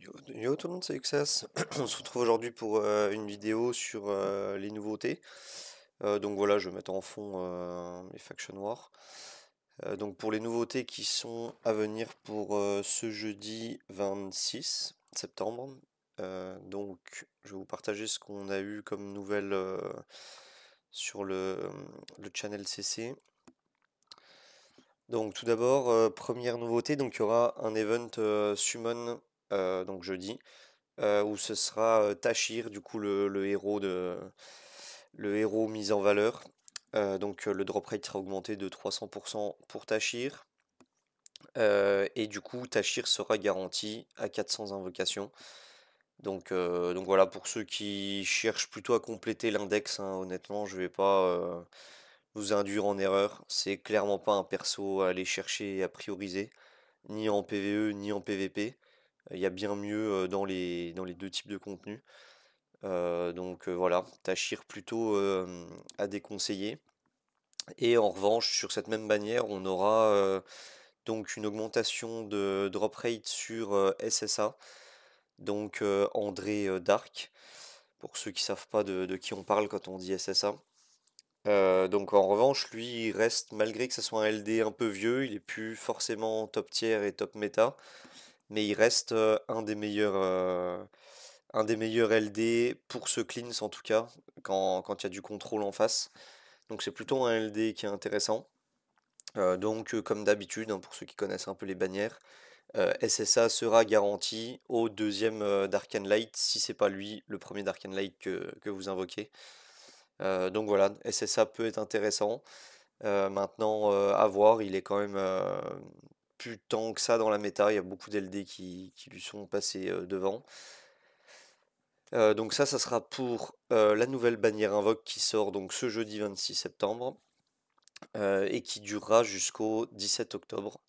Yo tout le monde, c'est XS. On se retrouve aujourd'hui pour une vidéo sur les nouveautés. Donc voilà, je vais mettre en fond mes Faction War. Donc pour les nouveautés qui sont à venir pour ce jeudi 26 septembre. Donc je vais vous partager ce qu'on a eu comme nouvelle sur le channel CC. Donc tout d'abord, première nouveauté, donc il y aura un event Summon donc jeudi. Où ce sera Tashir, du coup le héros mis en valeur. Donc le drop rate sera augmenté de 300% pour Tashir. Et du coup Tashir sera garanti à 400 invocations. Donc voilà, pour ceux qui cherchent plutôt à compléter l'index, hein, honnêtement, je vais pas vous induire en erreur. C'est clairement pas un perso à aller chercher et à prioriser, ni en PvE ni en PvP. Il y a bien mieux dans les deux types de contenus. Voilà, Tachir plutôt à déconseiller. Et en revanche, sur cette même bannière, on aura donc une augmentation de drop rate sur SSA, donc André Dark, pour ceux qui savent pas de qui on parle quand on dit SSA. Donc en revanche, lui, il reste, malgré que ce soit un LD un peu vieux, il est plus forcément top tier et top méta, mais il reste un des meilleurs LD pour ce cleanse en tout cas, quand il y a du contrôle en face. Donc c'est plutôt un LD qui est intéressant. Comme d'habitude, hein, pour ceux qui connaissent un peu les bannières, SSA sera garanti au deuxième Dark Light si c'est pas lui le premier Dark Light que vous invoquez. Donc voilà, SSA peut être intéressant. Maintenant, à voir, il est quand même plus tant que ça dans la méta. Il y a beaucoup d'LD qui lui sont passés devant. Donc ça sera pour la nouvelle bannière invoque qui sort donc ce jeudi 26 septembre et qui durera jusqu'au 17 octobre.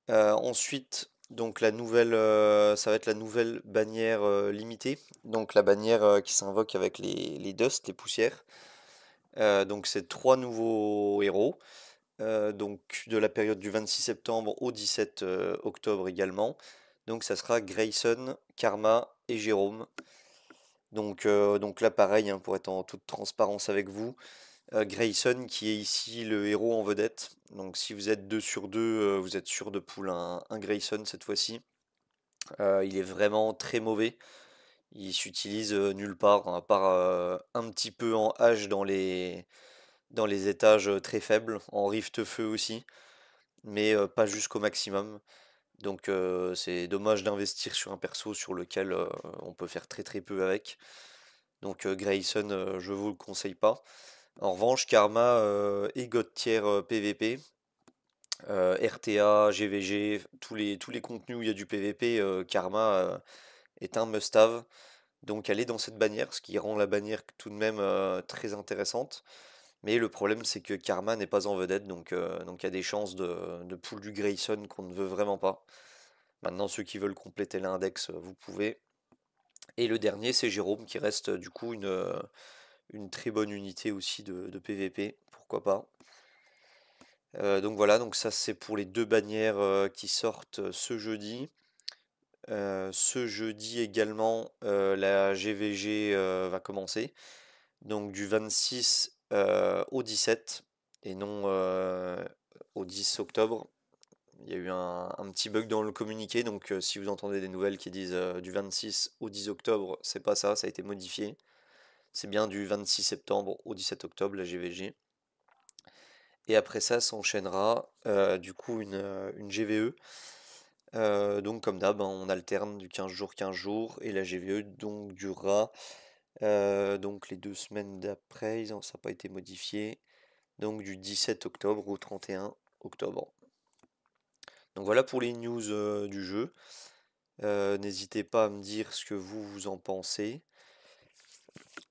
Ensuite, donc ça va être la nouvelle bannière limitée, donc la bannière qui s'invoque avec les dust, les poussières. Donc c'est trois nouveaux héros, donc de la période du 26 septembre au 17 octobre également. Donc ça sera Grayson, Karma et Jérôme. Donc là, pareil, hein, pour être en toute transparence avec vous, Grayson qui est ici le héros en vedette. Donc si vous êtes 2 sur 2, vous êtes sûr de pull un Grayson cette fois-ci. Il est vraiment très mauvais. Il s'utilise nulle part, hein, à part un petit peu en H dans les étages très faibles, en Rift Feu aussi, mais pas jusqu'au maximum. Donc c'est dommage d'investir sur un perso sur lequel on peut faire très très peu avec. Donc Grayson, je vous le conseille pas. En revanche, Karma et God Tier PVP, RTA, GVG, tous les contenus où il y a du PVP, Karma est un must-have. Donc elle est dans cette bannière, ce qui rend la bannière tout de même très intéressante. Mais le problème c'est que Karma n'est pas en vedette, donc il y a des chances de pull du Grayson qu'on ne veut vraiment pas. Maintenant, ceux qui veulent compléter l'index, vous pouvez. Et le dernier, c'est Jérôme qui reste du coup une très bonne unité aussi de PVP, pourquoi pas. Donc voilà, donc ça c'est pour les deux bannières qui sortent ce jeudi. Ce jeudi également, la GVG va commencer, donc du 26 au 17 et non au 10 octobre. Il y a eu un petit bug dans le communiqué, donc si vous entendez des nouvelles qui disent du 26 au 10 octobre, c'est pas ça, ça a été modifié. C'est bien du 26 septembre au 17 octobre, la GVG. Et après ça s'enchaînera du coup une GVE. Donc comme d'hab, hein, on alterne du 15 jours, et la GVE donc durera donc les 2 semaines d'après, ça n'a pas été modifié, donc du 17 octobre au 31 octobre. Donc voilà pour les news du jeu. N'hésitez pas à me dire ce que vous en pensez.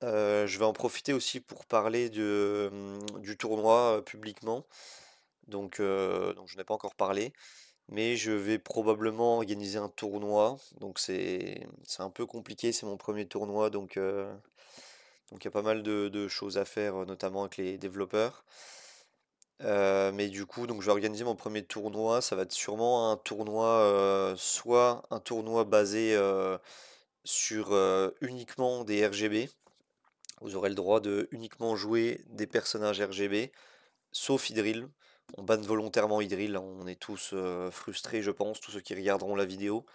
Je vais en profiter aussi pour parler du tournoi publiquement. Donc je n'ai pas encore parlé, mais je vais probablement organiser un tournoi. Donc c'est un peu compliqué, c'est mon premier tournoi, donc il y a pas mal de choses à faire, notamment avec les développeurs. Mais du coup, donc je vais organiser mon premier tournoi. Ça va être sûrement un tournoi, soit un tournoi basé sur uniquement des RGB. Vous aurez le droit de uniquement jouer des personnages RGB, sauf Idril. On banne volontairement Idril, hein. On est tous frustrés, je pense, tous ceux qui regarderont la vidéo,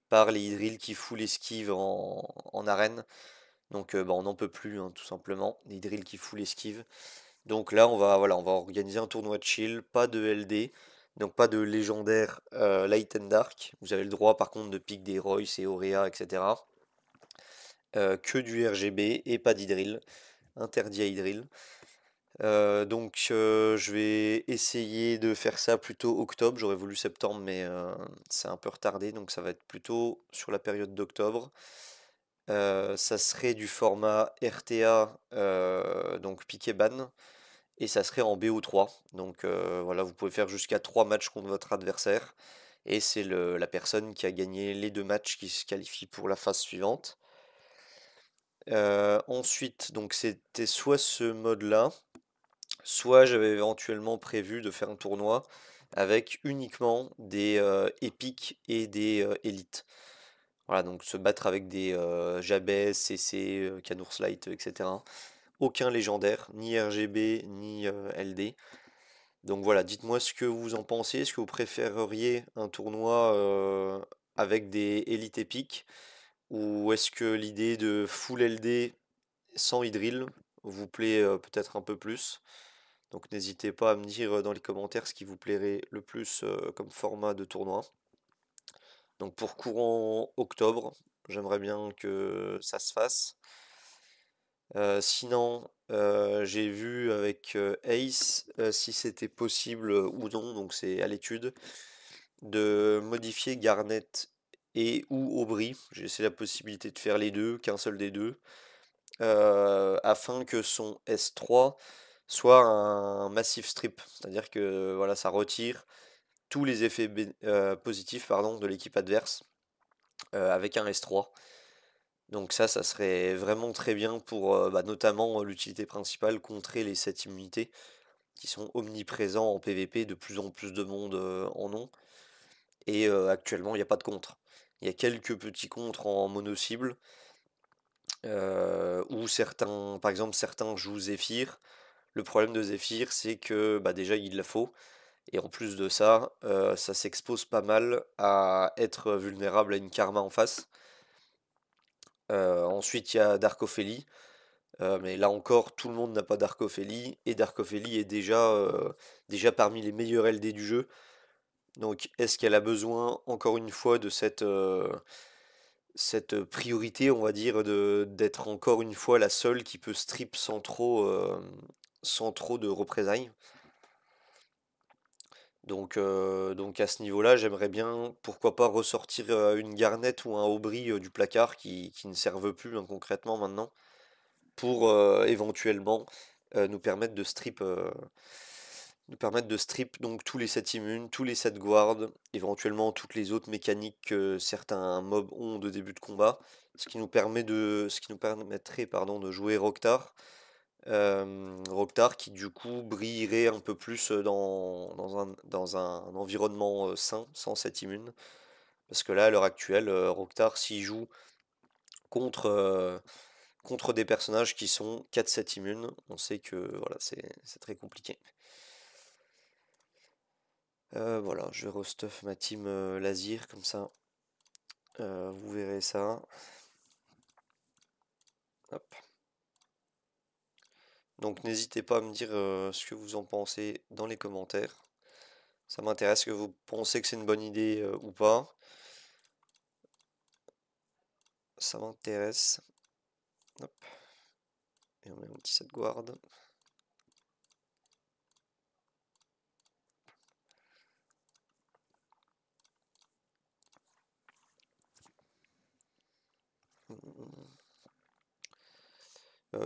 par les Idril qui full esquive en arène. Donc bah, on n'en peut plus, hein, tout simplement. Les Idril qui full esquive. Donc là, voilà, on va organiser un tournoi de chill, pas de LD, donc pas de légendaire Light and Dark. Vous avez le droit par contre de pick des Royce et Aurea, etc. Que du RGB et pas d'Hydril, interdit à Hydril. Donc je vais essayer de faire ça plutôt octobre. J'aurais voulu septembre, mais c'est un peu retardé, donc ça va être plutôt sur la période d'octobre. Ça serait du format RTA, donc piqué ban, et ça serait en BO3. Donc voilà, vous pouvez faire jusqu'à 3 matchs contre votre adversaire, et c'est la personne qui a gagné les 2 matchs qui se qualifie pour la phase suivante. Ensuite, donc c'était soit ce mode-là, soit j'avais éventuellement prévu de faire un tournoi avec uniquement des épiques et des élites. Voilà, donc se battre avec des Jabez, CC, Light, etc. Aucun légendaire, ni RGB, ni LD. Donc voilà, dites-moi ce que vous en pensez. Est-ce que vous préféreriez un tournoi avec des élites épiques? Ou est-ce que l'idée de full LD sans Hydril vous plaît peut-être un peu plus? Donc n'hésitez pas à me dire dans les commentaires ce qui vous plairait le plus comme format de tournoi. Donc pour courant octobre, j'aimerais bien que ça se fasse. Sinon, j'ai vu avec Ace si c'était possible ou non, donc c'est à l'étude, de modifier Garnet et ou Aubry. J'ai laissé la possibilité de faire les deux, qu'un seul des deux, afin que son S3 soit un massif strip, c'est-à-dire que voilà, ça retire tous les effets positifs pardon, de l'équipe adverse avec un S3. Donc ça serait vraiment très bien pour bah, notamment l'utilité principale, contrer les 7 immunités qui sont omniprésents en PvP, de plus en plus de monde en ont. Et actuellement, il n'y a pas de contre. Il y a quelques petits contres en mono-cible, où certains, par exemple, certains jouent Zephyr. Le problème de Zephyr, c'est que bah, déjà il la faut. Et en plus de ça, ça s'expose pas mal à être vulnérable à une karma en face. Ensuite, il y a Dark Ophélie. Mais là encore, tout le monde n'a pas Dark Ophélie. Et Dark Ophélie est déjà parmi les meilleurs LD du jeu. Donc, est-ce qu'elle a besoin, encore une fois, de cette priorité, on va dire, d'être encore une fois la seule qui peut strip sans trop de représailles? Donc à ce niveau-là, j'aimerais bien, pourquoi pas, ressortir une garnette ou un aubry du placard qui ne servent plus hein, concrètement maintenant, pour éventuellement nous permettre de strip donc tous les sets immunes, tous les sets guards, éventuellement toutes les autres mécaniques que certains mobs ont de début de combat, ce qui nous permettrait pardon, de jouer Roktar. Roktar qui du coup brillerait un peu plus dans un environnement sain, sans set immune. Parce que là, à l'heure actuelle, Roktar, s'il joue contre, contre des personnages qui sont 4-7 immunes, on sait que voilà, c'est très compliqué. Voilà, je vais restuff ma team Lazir, comme ça, vous verrez ça. Hop. Donc n'hésitez pas à me dire ce que vous en pensez dans les commentaires. Ça m'intéresse que vous pensez que c'est une bonne idée ou pas. Ça m'intéresse. Hop. Et on met un petit set guard.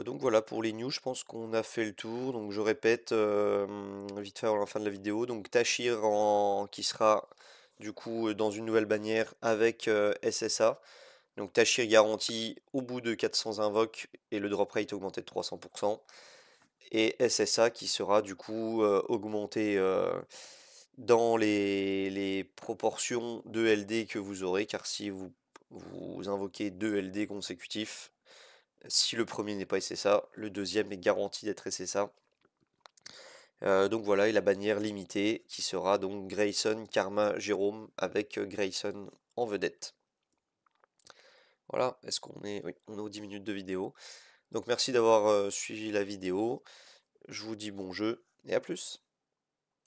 Donc voilà pour les news, je pense qu'on a fait le tour. Donc je répète vite fait avant la fin de la vidéo. Donc Tachir qui sera du coup dans une nouvelle bannière avec SSA. Donc Tachir garanti au bout de 400 invoques et le drop rate augmenté de 300%. et SSA qui sera du coup augmenté dans les proportions de LD que vous aurez, car si vous invoquez 2 LD consécutifs, si le premier n'est pas SSA, le deuxième est garanti d'être SSA. Donc voilà, et la bannière limitée qui sera donc Grayson, Karma, Jérôme avec Grayson en vedette. Voilà, est-ce qu'on est... Oui, on est aux 10 minutes de vidéo. Donc merci d'avoir suivi la vidéo. Je vous dis bon jeu et à plus.